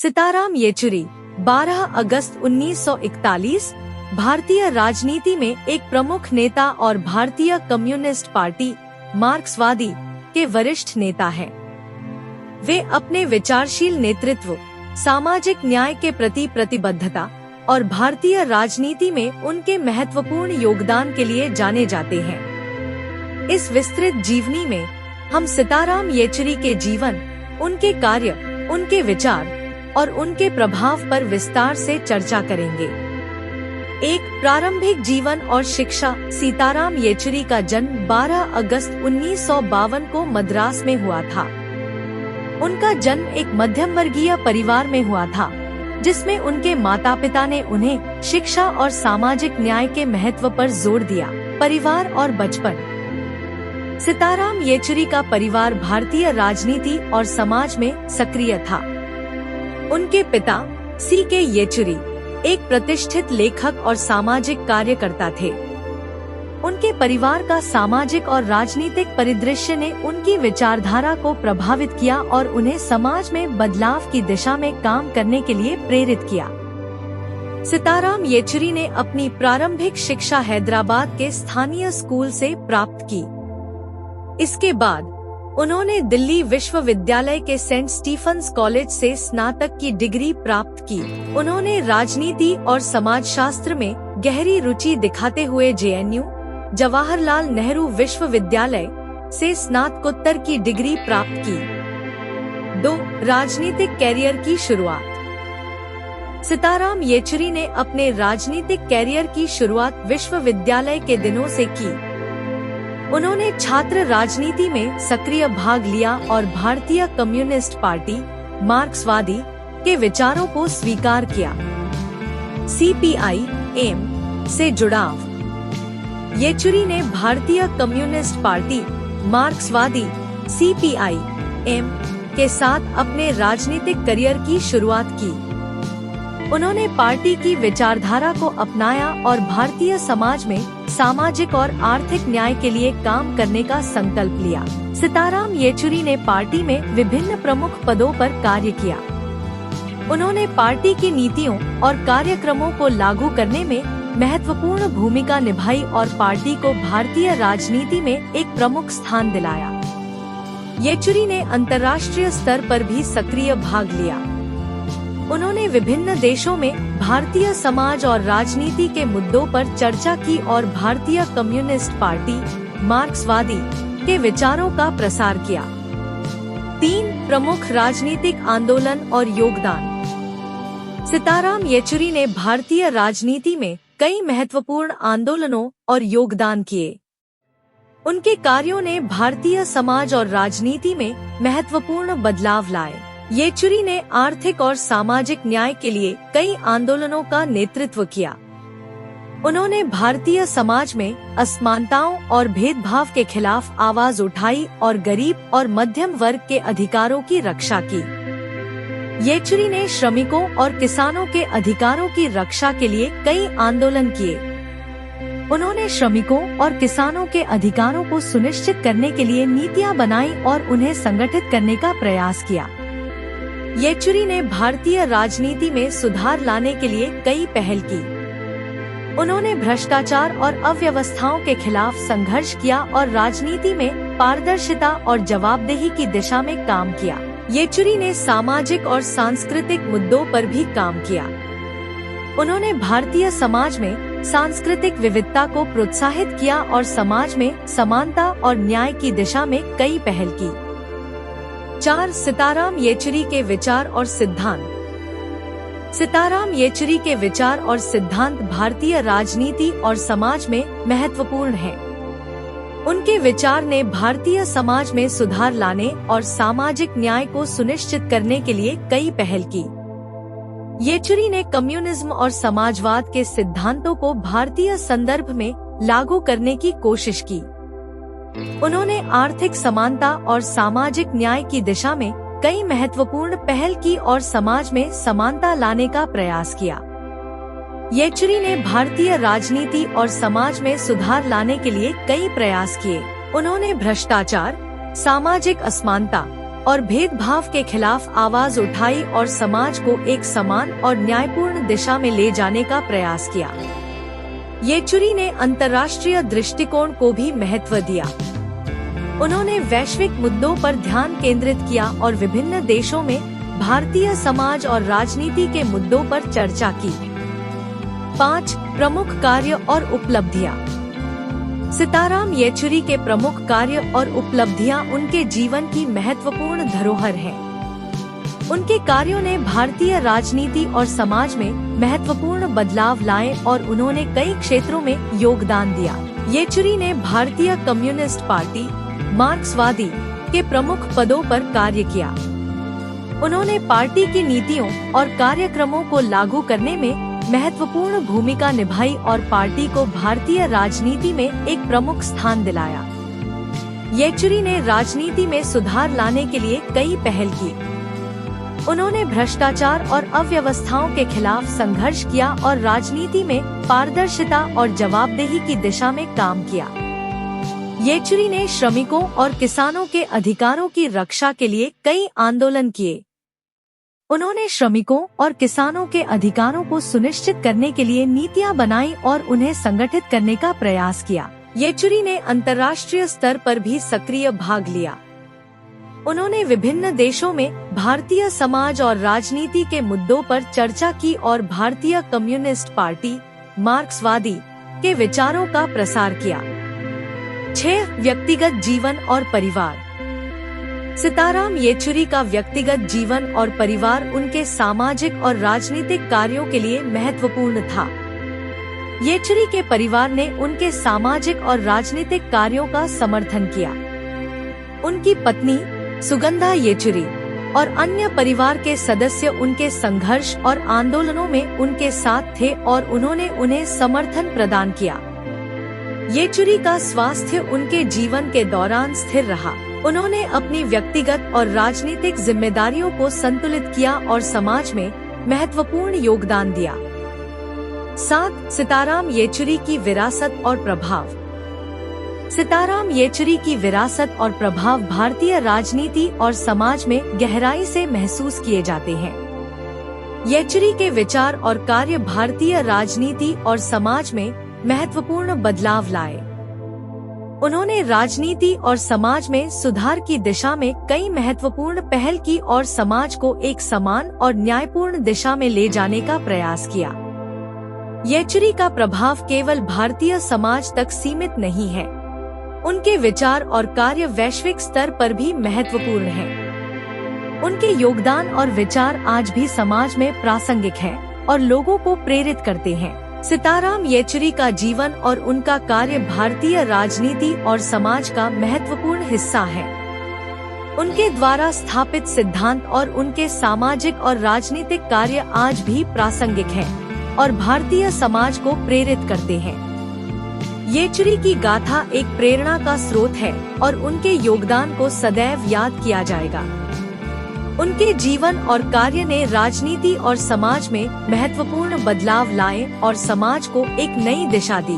सीताराम येचुरी 12 अगस्त 1941 भारतीय राजनीति में एक प्रमुख नेता और भारतीय कम्युनिस्ट पार्टी मार्क्सवादी के वरिष्ठ नेता हैं। वे अपने विचारशील नेतृत्व, सामाजिक न्याय के प्रति प्रतिबद्धता और भारतीय राजनीति में उनके महत्वपूर्ण योगदान के लिए जाने जाते हैं। इस विस्तृत जीवनी में हम सीताराम येचुरी के जीवन, उनके कार्य, उनके विचार और उनके प्रभाव पर विस्तार से चर्चा करेंगे। एक प्रारंभिक जीवन और शिक्षा। सीताराम येचुरी का जन्म 12 अगस्त 1952 को मद्रास में हुआ था। उनका जन्म एक मध्यम वर्गीय परिवार में हुआ था, जिसमें उनके माता पिता ने उन्हें शिक्षा और सामाजिक न्याय के महत्व पर जोर दिया। परिवार और बचपन। सीताराम येचुरी का परिवार भारतीय राजनीति और समाज में सक्रिय था। उनके पिता C.K. येचुरी एक प्रतिष्ठित लेखक और सामाजिक कार्यकर्ता थे। उनके परिवार का सामाजिक और राजनीतिक परिदृश्य ने उनकी विचारधारा को प्रभावित किया और उन्हें समाज में बदलाव की दिशा में काम करने के लिए प्रेरित किया। सीताराम येचुरी ने अपनी प्रारंभिक शिक्षा हैदराबाद के स्थानीय स्कूल से प्राप्त की। इसके बाद उन्होंने दिल्ली विश्वविद्यालय के सेंट स्टीफन्स कॉलेज से स्नातक की डिग्री प्राप्त की। उन्होंने राजनीति और समाजशास्त्र में गहरी रुचि दिखाते हुए JNU जवाहरलाल नेहरू विश्वविद्यालय से स्नातकोत्तर की डिग्री प्राप्त की। 2. राजनीतिक कैरियर की शुरुआत। सीताराम येचुरी ने अपने राजनीतिक कैरियर की शुरुआत विश्वविद्यालय के दिनों से की। उन्होंने छात्र राजनीति में सक्रिय भाग लिया और भारतीय कम्युनिस्ट पार्टी मार्क्सवादी के विचारों को स्वीकार किया। CPI-M से जुड़ाव। येचुरी ने भारतीय कम्युनिस्ट पार्टी मार्क्सवादी CPI-M के साथ अपने राजनीतिक करियर की शुरुआत की। उन्होंने पार्टी की विचारधारा को अपनाया और भारतीय समाज में सामाजिक और आर्थिक न्याय के लिए काम करने का संकल्प लिया। सीताराम येचुरी ने पार्टी में विभिन्न प्रमुख पदों पर कार्य किया। उन्होंने पार्टी की नीतियों और कार्यक्रमों को लागू करने में महत्वपूर्ण भूमिका निभाई और पार्टी को भारतीय राजनीति में एक प्रमुख स्थान दिलाया। येचुरी ने अंतर्राष्ट्रीय स्तर पर भी सक्रिय भाग लिया। उन्होंने विभिन्न देशों में भारतीय समाज और राजनीति के मुद्दों पर चर्चा की और भारतीय कम्युनिस्ट पार्टी मार्क्सवादी के विचारों का प्रसार किया। 3. प्रमुख राजनीतिक आंदोलन और योगदान। सीताराम येचुरी ने भारतीय राजनीति में कई महत्वपूर्ण आंदोलनों और योगदान किए। उनके कार्यों ने भारतीय समाज और राजनीति में महत्वपूर्ण बदलाव लाए। येचुरी ने आर्थिक और सामाजिक न्याय के लिए कई आंदोलनों का नेतृत्व किया। उन्होंने भारतीय समाज में असमानताओं और भेदभाव के खिलाफ आवाज उठाई और गरीब और मध्यम वर्ग के अधिकारों की रक्षा की। येचुरी ने श्रमिकों और किसानों के अधिकारों की रक्षा के लिए कई आंदोलन किए। उन्होंने श्रमिकों और किसानों के अधिकारों को सुनिश्चित करने के लिए नीतियां बनाई और उन्हें संगठित करने का प्रयास किया। येचुरी ने भारतीय राजनीति में सुधार लाने के लिए कई पहल की। उन्होंने भ्रष्टाचार और अव्यवस्थाओं के खिलाफ संघर्ष किया और राजनीति में पारदर्शिता और जवाबदेही की दिशा में काम किया। येचुरी ने सामाजिक और सांस्कृतिक मुद्दों पर भी काम किया। उन्होंने भारतीय समाज में सांस्कृतिक विविधता को प्रोत्साहित किया और समाज में समानता और न्याय की दिशा में कई पहल की। 4. सीताराम येचुरी के विचार और सिद्धांत। सीताराम येचुरी के विचार और सिद्धांत भारतीय राजनीति और समाज में महत्वपूर्ण हैं। उनके विचार ने भारतीय समाज में सुधार लाने और सामाजिक न्याय को सुनिश्चित करने के लिए कई पहल की। येचुरी ने कम्युनिज्म और समाजवाद के सिद्धांतों को भारतीय संदर्भ में लागू करने की कोशिश की। उन्होंने आर्थिक समानता और सामाजिक न्याय की दिशा में कई महत्वपूर्ण पहल की और समाज में समानता लाने का प्रयास किया। येचुरी ने भारतीय राजनीति और समाज में सुधार लाने के लिए कई प्रयास किए। उन्होंने भ्रष्टाचार, सामाजिक असमानता और भेदभाव के खिलाफ आवाज उठाई और समाज को एक समान और न्यायपूर्ण दिशा में ले जाने का प्रयास किया। येचुरी ने अंतर्राष्ट्रीय दृष्टिकोण को भी महत्व दिया। उन्होंने वैश्विक मुद्दों पर ध्यान केंद्रित किया और विभिन्न देशों में भारतीय समाज और राजनीति के मुद्दों पर चर्चा की। 5 प्रमुख कार्य और उपलब्धियां। सीताराम येचुरी के प्रमुख कार्य और उपलब्धियां उनके जीवन की महत्वपूर्ण धरोहर हैं। उनके कार्यों ने भारतीय राजनीति और समाज में महत्वपूर्ण बदलाव लाए और उन्होंने कई क्षेत्रों में योगदान दिया। येचुरी ने भारतीय कम्युनिस्ट पार्टी मार्क्सवादी के प्रमुख पदों पर कार्य किया। उन्होंने पार्टी की नीतियों और कार्यक्रमों को लागू करने में महत्वपूर्ण भूमिका निभाई और पार्टी को भारतीय राजनीति में एक प्रमुख स्थान दिलाया। येचुरी ने राजनीति में सुधार लाने के लिए कई पहल की। उन्होंने भ्रष्टाचार और अव्यवस्थाओं के खिलाफ संघर्ष किया और राजनीति में पारदर्शिता और जवाबदेही की दिशा में काम किया। येचुरी ने श्रमिकों और किसानों के अधिकारों की रक्षा के लिए कई आंदोलन किए। उन्होंने श्रमिकों और किसानों के अधिकारों को सुनिश्चित करने के लिए नीतियां बनाई और उन्हें संगठित करने का प्रयास किया। येचुरी ने अंतर्राष्ट्रीय स्तर पर भी सक्रिय भाग लिया। उन्होंने विभिन्न देशों में भारतीय समाज और राजनीति के मुद्दों पर चर्चा की और भारतीय कम्युनिस्ट पार्टी मार्क्सवादी के विचारों का प्रसार किया। 6 व्यक्तिगत जीवन और परिवार। सीताराम येचुरी का व्यक्तिगत जीवन और परिवार उनके सामाजिक और राजनीतिक कार्यों के लिए महत्वपूर्ण था। येचुरी के परिवार ने उनके सामाजिक और राजनीतिक कार्यों का समर्थन किया। उनकी पत्नी सुगंधा येचुरी और अन्य परिवार के सदस्य उनके संघर्ष और आंदोलनों में उनके साथ थे और उन्होंने उन्हें समर्थन प्रदान किया। येचुरी का स्वास्थ्य उनके जीवन के दौरान स्थिर रहा। उन्होंने अपनी व्यक्तिगत और राजनीतिक जिम्मेदारियों को संतुलित किया और समाज में महत्वपूर्ण योगदान दिया। 7 सीताराम येचुरी की विरासत और प्रभाव। सीताराम येचुरी की विरासत और प्रभाव भारतीय राजनीति और समाज में गहराई से महसूस किए जाते हैं। येचुरी के विचार और कार्य भारतीय राजनीति और समाज में महत्वपूर्ण बदलाव लाए। उन्होंने राजनीति और समाज में सुधार की दिशा में कई महत्वपूर्ण पहल की और समाज को एक समान और न्यायपूर्ण दिशा में ले जाने का प्रयास किया। येचुरी का प्रभाव केवल भारतीय समाज तक सीमित नहीं है। उनके विचार और कार्य वैश्विक स्तर पर भी महत्वपूर्ण हैं। उनके योगदान और विचार आज भी समाज में प्रासंगिक हैं और लोगों को प्रेरित करते हैं। सीताराम येचुरी का जीवन और उनका कार्य भारतीय राजनीति और समाज का महत्वपूर्ण हिस्सा है। उनके द्वारा स्थापित सिद्धांत और उनके सामाजिक और राजनीतिक कार्य आज भी प्रासंगिक हैं और भारतीय समाज को प्रेरित करते हैं। येचुरी की गाथा एक प्रेरणा का स्रोत है और उनके योगदान को सदैव याद किया जाएगा। उनके जीवन और कार्य ने राजनीति और समाज में महत्वपूर्ण बदलाव लाए और समाज को एक नई दिशा दी।